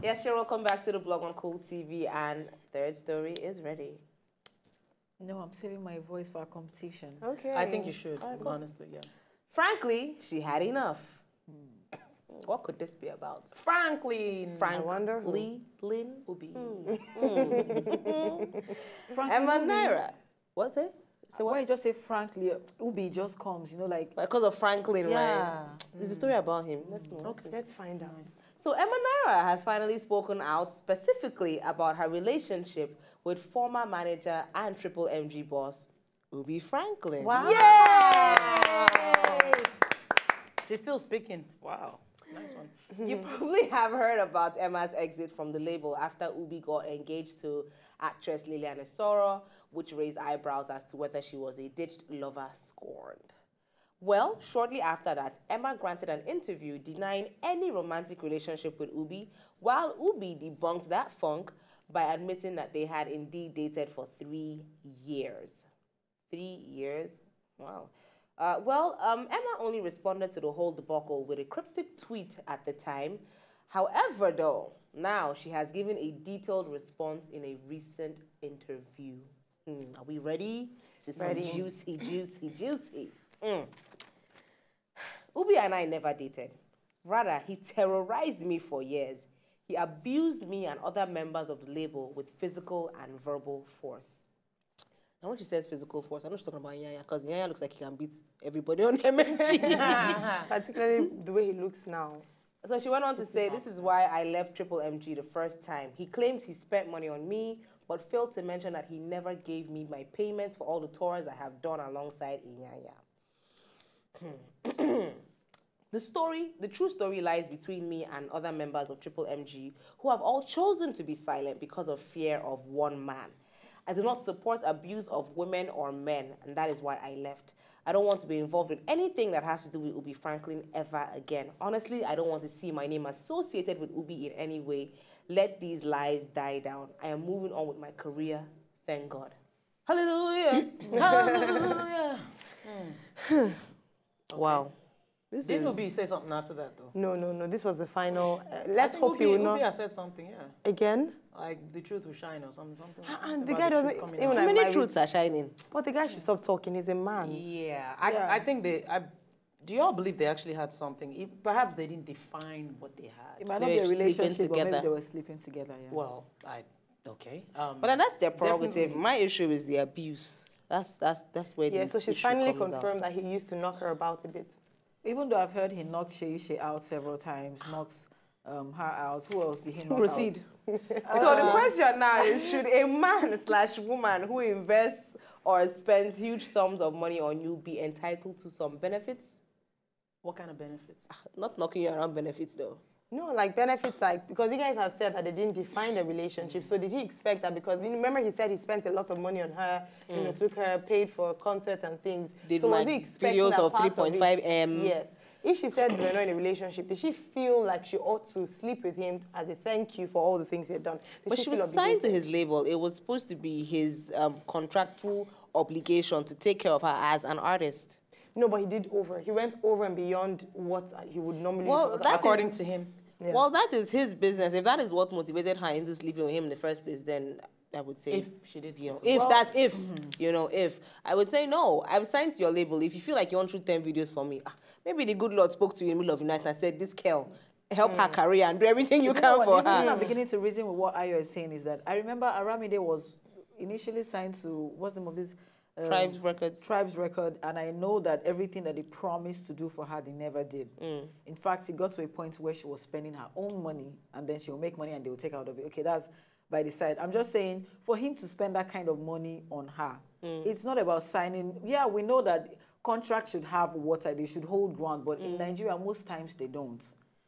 Yes, you're welcome back to the blog on Cool TV, and third story is ready. No, I'm saving my voice for a competition. Okay. I think you should, honestly, yeah. Frankly, she had enough. What could this be about? Franklin. I wonder who. Lynn Ubi. Emmanyra. What's it? So why you just say frankly, Ubi just comes, you know, like... Because of Franklin, Yeah. right? There's a story about him. Let's know. Okay, let's find out. So Emmanyra has finally spoken out specifically about her relationship with former manager and Triple MG boss, Ubi Franklin. Wow. Yay! She's still speaking. Wow. Nice one. You probably have heard about Emma's exit from the label after Ubi got engaged to actress Liliana Soro, which raised eyebrows as to whether she was a ditched lover scorned. Well, shortly after that, Emma granted an interview denying any romantic relationship with Ubi, while Ubi debunked that funk by admitting that they had indeed dated for 3 years. 3 years? Wow. Emma only responded to the whole debacle with a cryptic tweet at the time. However, though, now she has given a detailed response in a recent interview. Are we ready? This is some juicy, juicy, juicy. Ubi and I never dated. Rather, he terrorized me for years. He abused me and other members of the label with physical and verbal force. Now, when she says physical force, I'm not talking about Nyanya, because Nyanya looks like he can beat everybody on MMG. Particularly the way he looks now. So she went on to say, this is why I left Triple MG the first time. He claims he spent money on me, but failed to mention that he never gave me my payments for all the tours I have done alongside Nyanya. The true story lies between me and other members of Triple MG who have all chosen to be silent because of fear of one man. I do not support abuse of women or men, and that is why I left. I don't want to be involved in anything that has to do with Ubi Franklin ever again. Honestly, I don't want to see my name associated with Ubi in any way. Let these lies die down. I am moving on with my career, thank God. Hallelujah! Hallelujah! Okay. Wow. Did Ubi say something after that, though? No. This was the final. Let's hope Ubi, you will not. Ubi has said something, yeah. Again? Like the truth will shine or something. And the guy doesn't even. How many truths are shining? But the guy should stop talking. He's a man. Yeah, I think do you all believe they actually had something? Perhaps they didn't define what they had. It might not They be a were sleeping relationship, but maybe together. they were sleeping together, yeah. Well, okay. But then that's their prerogative. Definitely. My issue is the abuse. That's where Yeah, the so she's issue finally comes out. confirmed that he used to knock her about a bit. Even though I've heard he knocked Shei out several times, knocked her out. Who else did he knock Proceed. out? So the question now is, should a man/woman who invests or spends huge sums of money on you be entitled to some benefits? What kind of benefits? Not knocking you around benefits, though. No, like benefits, like, because you guys have said that they didn't define the relationship. So did he expect that? Because remember he said he spent a lot of money on her, you know, took her, paid for concerts and things. Did so my was he expecting videos that of part 3.5 it? M? Yes. If she said they're not in a relationship, did she feel like she ought to sleep with him as a thank you for all the things he had done? But she was signed to his label. It was supposed to be his contractual obligation to take care of her as an artist. No, but he did over. He went over and beyond what he would normally do. Well, for According to him. Yeah. Well, that is his business. If that is what motivated her into sleeping with him in the first place, then I would say... If she did, you know, you know, if. I would say, no, I'm signed to your label. If you feel like you want to shoot 10 videos for me, maybe the good Lord spoke to you in the middle of the night and said, this girl, help her career and do everything you can for The reason her. I'm beginning to reason with what Ayo is saying is that I remember Aramide was initially signed to, what's the name of this? Tribes Records. Tribes Record, and I know that everything that they promised to do for her, they never did. In fact, it got to a point where she was spending her own money, and then she will make money and they will take out of it. Okay, that's by the side. I'm just saying, for him to spend that kind of money on her, it's not about signing. Yeah, we know that contracts should have water, they should hold ground, but in Nigeria, most times they don't.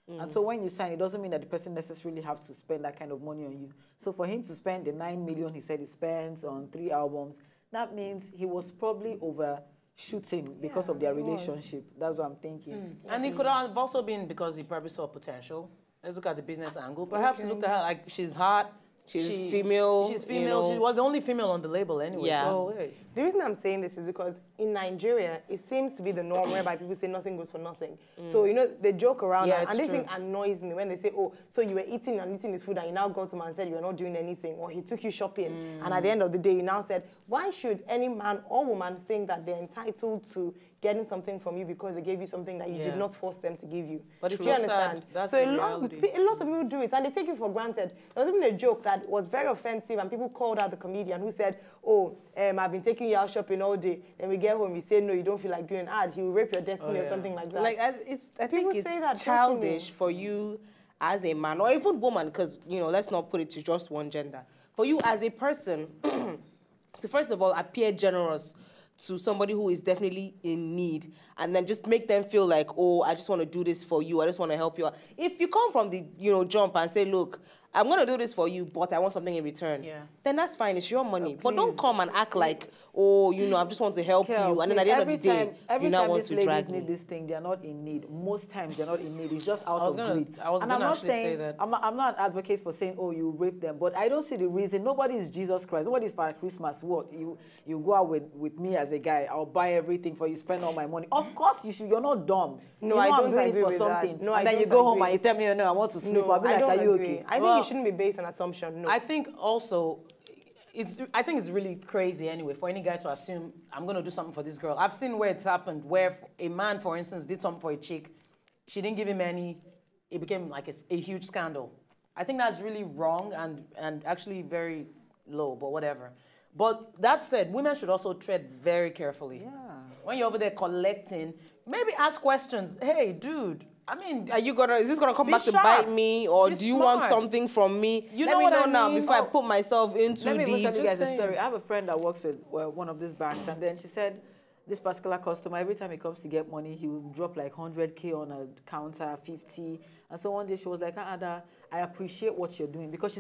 And so when you sign, it doesn't mean that the person necessarily has to spend that kind of money on you. So for him to spend the 9 million he said he spends on 3 albums, that means he was probably overshooting because of their relationship. That's what I'm thinking. And it could have also been because he probably saw potential. Let's look at the business angle. Perhaps he looked at her like she's hot, She's female. She's you female. know. She was the only female on the label anyway. Yeah. So, hey. The reason I'm saying this is because in Nigeria, it seems to be the norm whereby people say nothing goes for nothing. So, you know, they joke around Yeah, and this it's thing true. annoys me when they say, oh, so you were eating and eating this food and you now got to him and said you were not doing anything, or he took you shopping and at the end of the day you now said, why should any man or woman think that they're entitled to getting something from you because they gave you something that you did not force them to give you? But it's Do you so sad. understand? That's So the a lot reality. of people do it and they take you for granted. There was even a joke that was very offensive and people called out the comedian who said, oh, I've been taking you out shopping all day. Then we get home, we say, no, you don't feel like doing an ad. He will rape your destiny or something like that. Like, I think People say that it's childish for you as a man, or even woman, because, you know, let's not put it to just one gender. For you as a person to, first of all, appear generous to somebody who is definitely in need, and then just make them feel like, oh, I just want to do this for you. I just want to help you out. If you come from the, you know, jump and say, look, I'm going to do this for you, but I want something in return. Yeah. Then that's fine. It's your money. But please. don't come and act like, oh, you know, I just want to help Kel, you. And then at the end of the every day, time, every you now time want these to ladies drag need me. this thing, they're not in need. Most times they're not in need. It's just out I was of gonna- greed. I was and gonna I'm not actually saying say that. I'm not an advocate for saying, oh, you rape them, but I don't see the reason. Nobody is Jesus Christ. Nobody is for Christmas. What you go out with me as a guy? I'll buy everything for you. Spend all my money. Of course you should. You're not dumb. No, you know I I'm don't doing agree it for with that. something. No, I and then you don't go home agree. and you tell me, no, I want to sleep. No, I'll be I like, don't are you agree. okay? I think Well, it shouldn't be based on assumption. No. I think also, I think it's really crazy anyway for any guy to assume I'm going to do something for this girl. I've seen where it's happened, where a man, for instance, did something for a chick. She didn't give him any. It became like a huge scandal. I think that's really wrong and actually very low, but whatever. But that said, women should also tread very carefully. Yeah. When you're over there collecting, maybe ask questions. Hey, dude, I mean, Is this gonna come Be back to sharp. bite me, or Be do you want smart. something from me? You Let know me what know I now mean? before I Oh. put myself in too Let me even deep. tell you guys a saying. story. I have a friend that works with one of these banks, and then she said this particular customer, every time he comes to get money, he will drop like 100K on a counter, 50. And so one day she was like, Ada, I appreciate what you're doing, because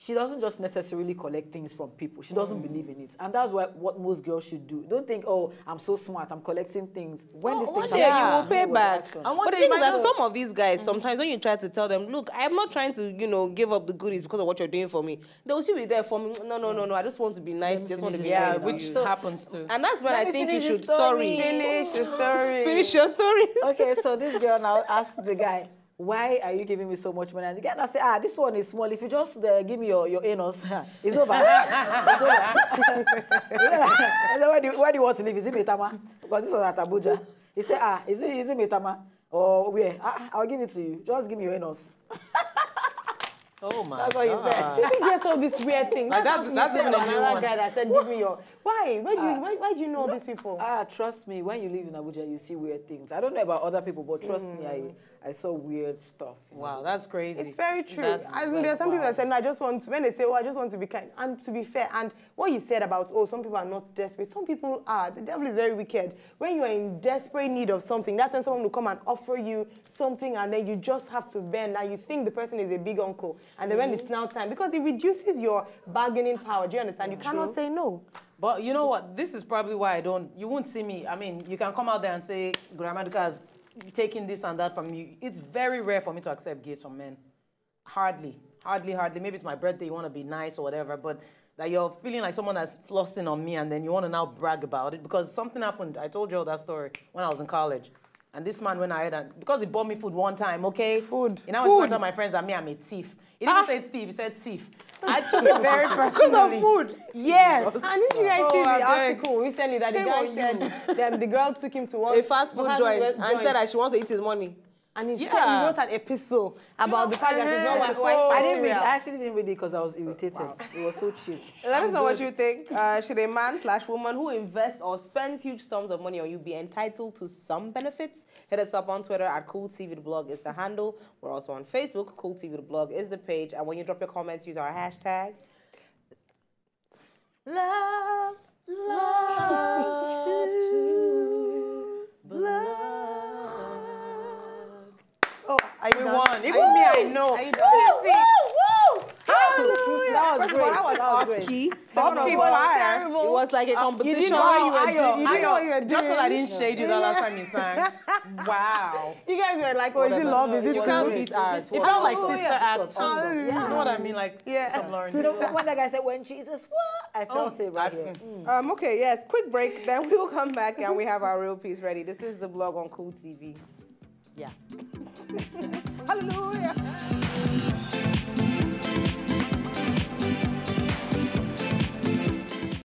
she doesn't just necessarily collect things from people. She doesn't believe in it. And that's what most girls should do. Don't think, oh, I'm so smart, I'm collecting things. When these things One day happen, you will pay with back. action. I But wonder the thing if is I that know- some of these guys, sometimes when you try to tell them, look, I'm not trying to, you know, give up the goodies because of what you're doing for me, they will still be there for me. No. I just want to be nice. Just want to be yeah, nice to which you. happens too. And that's when Let I me think you finish should, the story. Finish the story. finish your stories. Okay, so this girl now asked the guy, why are you giving me so much money? And the guy now say, this one is small. If you just give me your anus, it's over. It's over. I said, where do you want to live? Is it Metama? Because this was at Abuja. He said, is it Metama? Or where? I'll give it to you. Just give me your anus. Oh my That's what he said. People get all these weird things. Like, that's even a new another one. guy that said, give me your... Why? Why do you know all these people? Trust me, when you live in Abuja, you see weird things. I don't know about other people, but trust me, I saw weird stuff. Wow, that's crazy. It's very true. That's As in, there are some people wow. that say, no, I just want to, when they say, oh, I just want to be kind, and to be fair, and what you said about, oh, some people are not desperate, some people are. The devil is very wicked. When you are in desperate need of something, that's when someone will come and offer you something, and then you just have to bend, and you think the person is a big uncle, and then when it's now time, because it reduces your bargaining power, do you understand? You cannot say no. But you know what? This is probably why you won't see me. I mean, you can come out there and say, Grammatica's taking this and that from you. It's very rare for me to accept gifts from men. Hardly. Maybe it's my birthday, you want to be nice or whatever, but that you're feeling like someone that's flossing on me and then you want to now brag about it because something happened. I told you all that story when I was in college. And this man went ahead and, because he bought me food one time, okay? Food. And I was to tell my friends that I'm a thief. He didn't say thief, he said thief. I took it very personally. Because of food. Yes. And did you guys see I the beg. article recently that the Shame guy on said the girl took him to one A fast food joint and said that she wants to eat his money. and he said Yeah. he wrote an epistle about the fact that she's not so- I didn't read. I actually didn't read it because I was irritated. It was so cheap. Let us know what you think. Should a man/woman who invests or spends huge sums of money on you be entitled to some benefits? Hit us up on Twitter at CoolTVTheBlog is the handle. We're also on Facebook. CoolTVTheBlog is the page. And when you drop your comments, use our hashtag. Love to blood. Oh, We won. Even me, I know. Hallelujah. That was First of great. all, that was That was off great. key. Off key fire. terrible. level. It was like a You competition. didn't know what you were Ayo, doing. You didn't know what you were just because I doing. didn't shade you that last time you sang. Wow. You guys were like, oh, is it love? Is it You true? can't beat ours. It felt like Oh, sister yeah, act it was too. awesome. You know what I mean? Like, Yeah. some Lauren. You know, when that guy said, when Jesus, what? I felt it right here. Okay, yes, quick break. Then we will come back and we have our real piece ready. This is the blog on Cool TV. Yeah. Hallelujah.